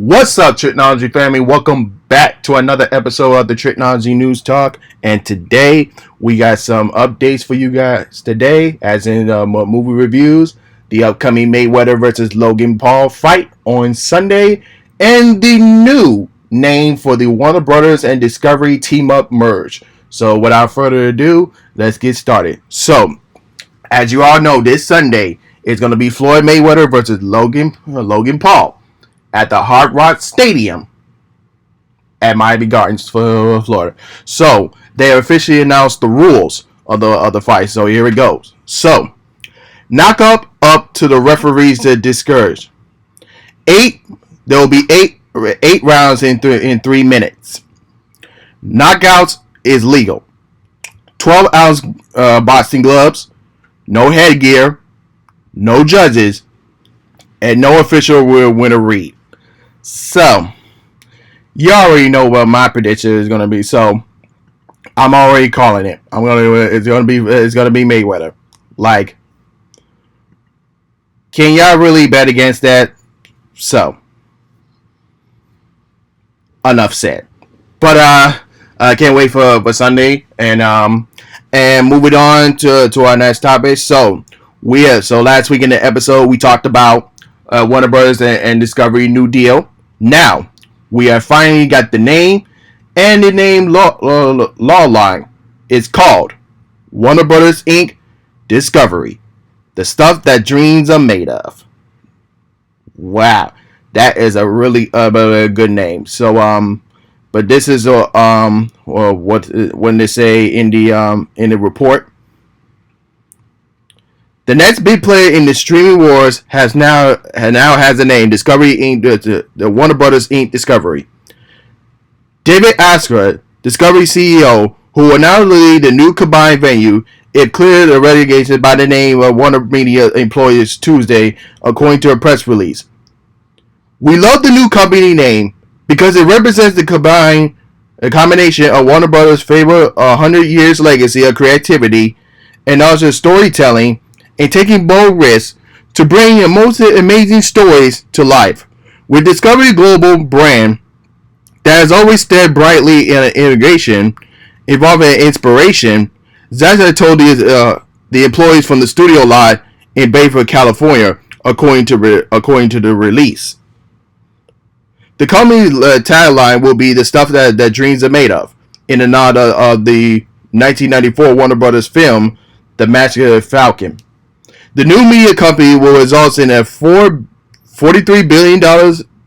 What's up, Tricology family? Welcome back to another episode of the Tricology News Talk. And today we got some updates for you guys today, as in movie reviews, the upcoming Mayweather versus Logan Paul fight on Sunday, and the new name for the Warner Brothers and Discovery team up merge. So without further ado, let's get started. So, as you all know, this Sunday is going to be Floyd Mayweather versus Logan Paul at the Hard Rock Stadium at Miami Gardens, Florida. So they officially announced the rules of the fight. So here it goes. So knock up to the referees to discourage. There will be eight rounds in 3 minutes. Knockouts is legal. 12-ounce boxing gloves, no headgear, no judges, and no official will win a read. So, you already know what my prediction is going to be. So, I'm already calling it. It's gonna be Mayweather. Like, can y'all really bet against that? So, enough said. But I can't wait for Sunday and moving on to our next topic. So last week in the episode we talked about Warner Brothers and Discovery new deal. Now we have finally got the name, and the name law line is called Warner Brothers Inc. Discovery, the stuff that dreams are made of. Wow, that is a really good name. So but this is when they say in the report. The next big player in the streaming wars has a name: Discovery Inc. The Warner Brothers Inc. Discovery. David Askra, Discovery CEO, who will now lead the new combined venue, it cleared a relegation by the name of Warner Media employees Tuesday, according to a press release. We love the new company name because it represents a combination of Warner Brothers' favorite 100 years legacy of creativity and also storytelling, and taking bold risks to bring your most amazing stories to life. With Discovery Global brand that has always stared brightly in integration, involving inspiration, Zaza told the employees from the studio lot in Bayford, California, according to the release. The company's tagline will be the stuff that dreams are made of, in a nod of the 1994 Warner Brothers film, The Massacre of Falcon. The new media company will result in a $43 billion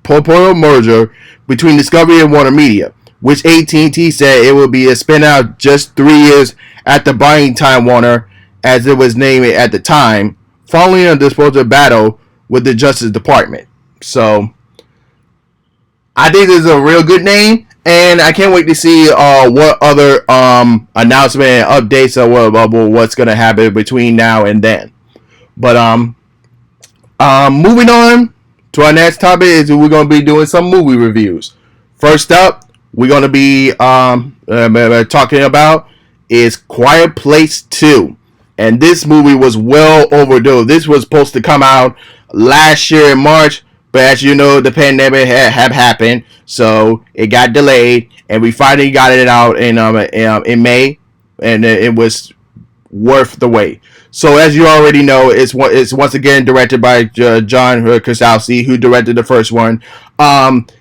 portfolio merger between Discovery and Warner Media, which AT&T said it will be a spin-out just 3 years after buying Time Warner, as it was named at the time, following a disposal battle with the Justice Department. So, I think this is a real good name, and I can't wait to see what other announcement and updates of what's going to happen between now and then. But moving on to our next topic is we're going to be doing some movie reviews. First up, we're going to be talking about is Quiet Place 2. And this movie was well overdue. This was supposed to come out last year in March, but as you know, the pandemic have happened, so it got delayed, and we finally got it out in May, and it was worth the wait. So as you already know, it's once again directed by John Krasinski, who directed the first one.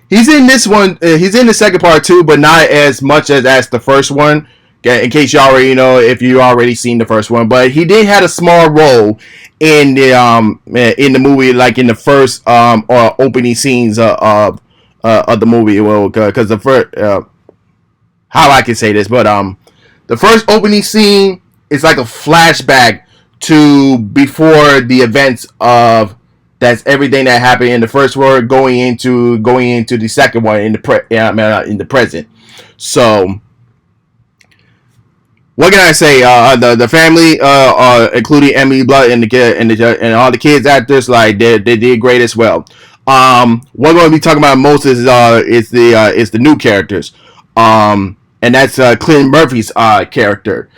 He's in this one. He's in the second part too, but not as much as the first one. In case you already know, if you already seen the first one, but he did have a small role in the movie, like in the first or opening scenes of the movie. Well, because the first how I can say this, but the first opening scene is like a flashback to before the events of that's everything that happened in the first one going into the second one in the present. So what can I say? The family, including Emily Blunt and and all the kids actors, like they did great as well. What we're going to be talking about most is the new characters, and that's Cillian Murphy's character.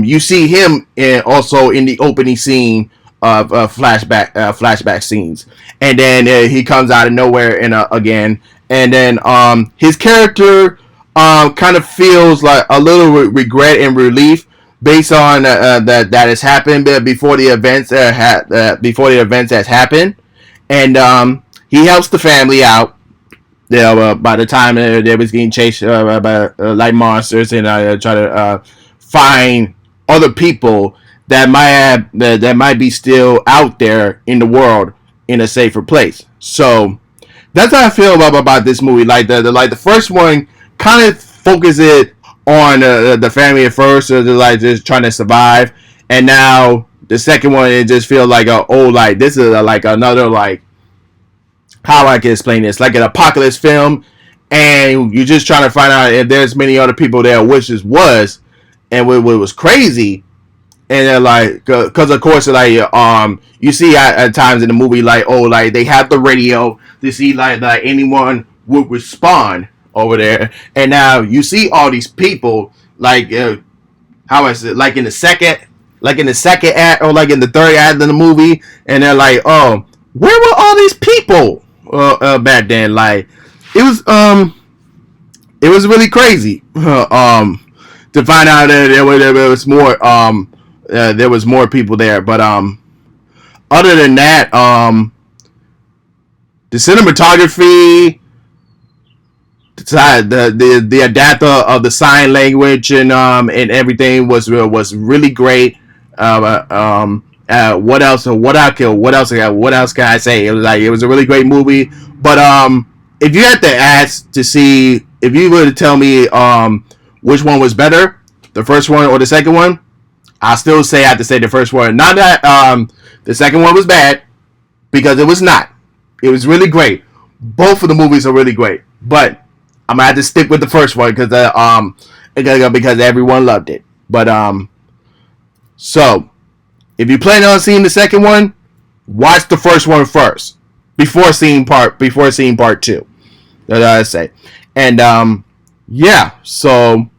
You see him also in the opening scene flashback scenes, and then he comes out of nowhere and again, and then his character kind of feels like a little regret and relief based on that has happened before the events has happened, and he helps the family out. By the time they was getting chased by like monsters, and try to find other people that might be still out there in the world in a safer place. So that's how I feel about this movie. Like the first one kind of focuses on the family at first, so they're like just trying to survive, and now the second one it just feels like like this is like another like how I can explain this, like an apocalypse film, and you're just trying to find out if there's many other people there, which this was, and what was crazy. And they're like, because of course, like you see at times in the movie, like like they have the radio to see like anyone would respond over there, and now you see all these people like how is it like in the second act or like in the third act of the movie, and they're like, oh, where were all these people back then? Like it was really crazy to find out that there was more people there. But other than that, the cinematography, the adapter of the sign language and everything was really great. What else can I say? It was a really great movie. But if you had to ask to see, if you were to tell me which one was better, the first one or the second one, I still say I have to say the first one. Not that the second one was bad, because it was not. It was really great. Both of the movies are really great, but I'm gonna have to stick with the first one because everyone loved it. But so if you plan on seeing the second one, watch the first one first before seeing part two. That's what I say. And yeah. So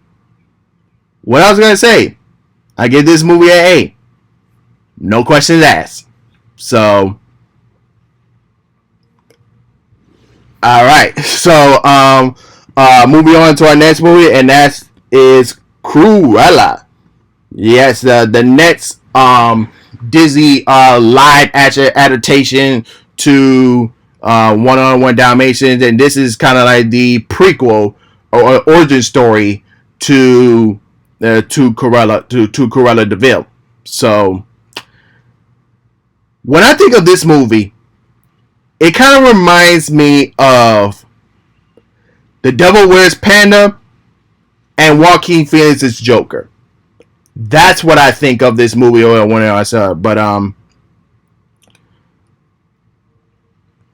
what I was gonna say, I give this movie an A. No questions asked. So all right. So moving on to our next movie, and that is Cruella. Yes, the next Disney live action adaptation to 101 Dalmatians, and this is kind of like the prequel or origin story to Cruella de Vil. So when I think of this movie, it kind of reminds me of The Devil Wears Panda and Joaquin Phoenix's Joker. That's what I think of this movie when I saw it. But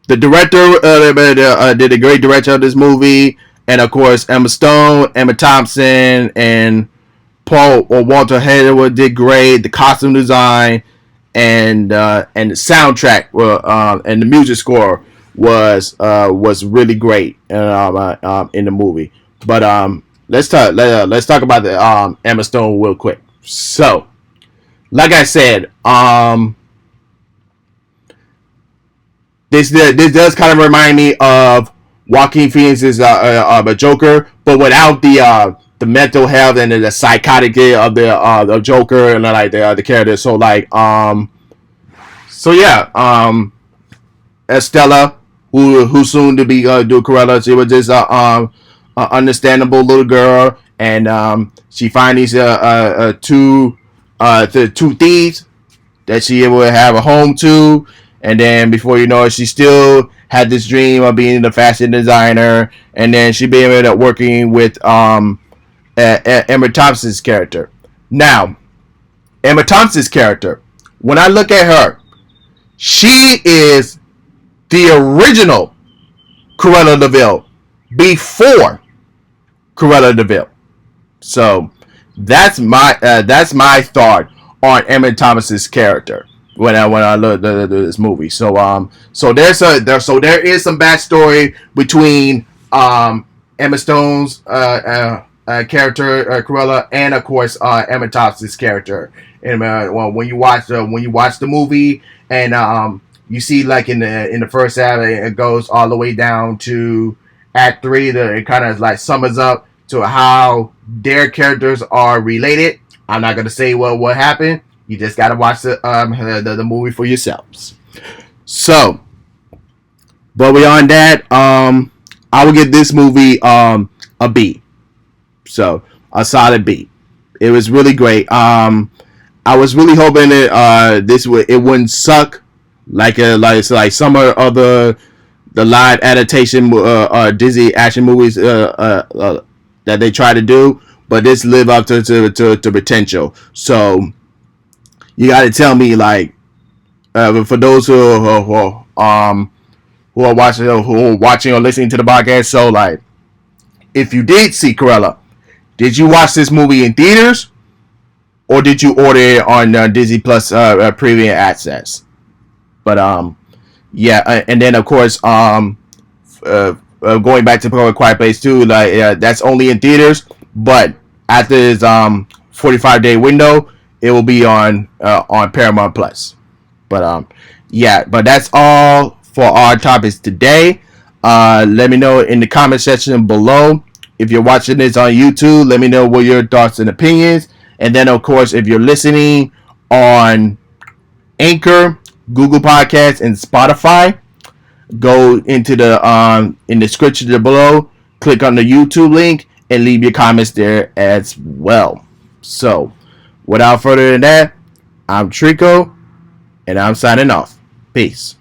the director did a great direction of this movie, and of course Emma Stone, Emma Thompson, and Paul or Walter Hayward did great. The costume design and the soundtrack and the music score was really great in the movie. But let's talk about the Emma Stone real quick. So, like I said, this does kind of remind me of Joaquin Phoenix's Joker, but without the mental health and the psychotic of the Joker and like the character. So like so yeah, Estella, who soon to be do Cruella, she was just a understandable little girl, and she finds these two thieves that she will have a home to, and then before you know it, she still had this dream of being the fashion designer, and then she ended up working with Emma Thompson's character. Now, Emma Thompson's character, when I look at her, she is the original Cruella de Vil before Cruella de Vil. So that's my thought on Emma Thompson's character when I look at this movie. So there is some backstory between Emma Stone's character, Cruella, and of course Emma Thompson's character. And when you watch the movie, and you see like in the first half, it goes all the way down to Act 3. It kind of like summers up to how their characters are related. I'm not gonna say what happened. You just gotta watch the movie for yourselves. So, but beyond that, I will give this movie a B. So a solid B. It was really great. I was really hoping that it wouldn't suck like some of the live adaptation Disney action movies that they try to do, but this live up to potential. So you got to tell me, like, for those who are watching or listening to the podcast, so like, if you did see Cruella, did you watch this movie in theaters, or did you order it on Disney Plus premium access? But yeah, and then of course going back to Quiet Place 2, like that's only in theaters, but after this 45-day window, it will be on Paramount Plus. But yeah, but that's all for our topics today. Let me know in the comment section below. If you're watching this on YouTube, let me know what your thoughts and opinions. And then, of course, if you're listening on Anchor, Google Podcasts, and Spotify, go into the in the description below, click on the YouTube link, and leave your comments there as well. So, without further than that, I'm Trico, and I'm signing off. Peace.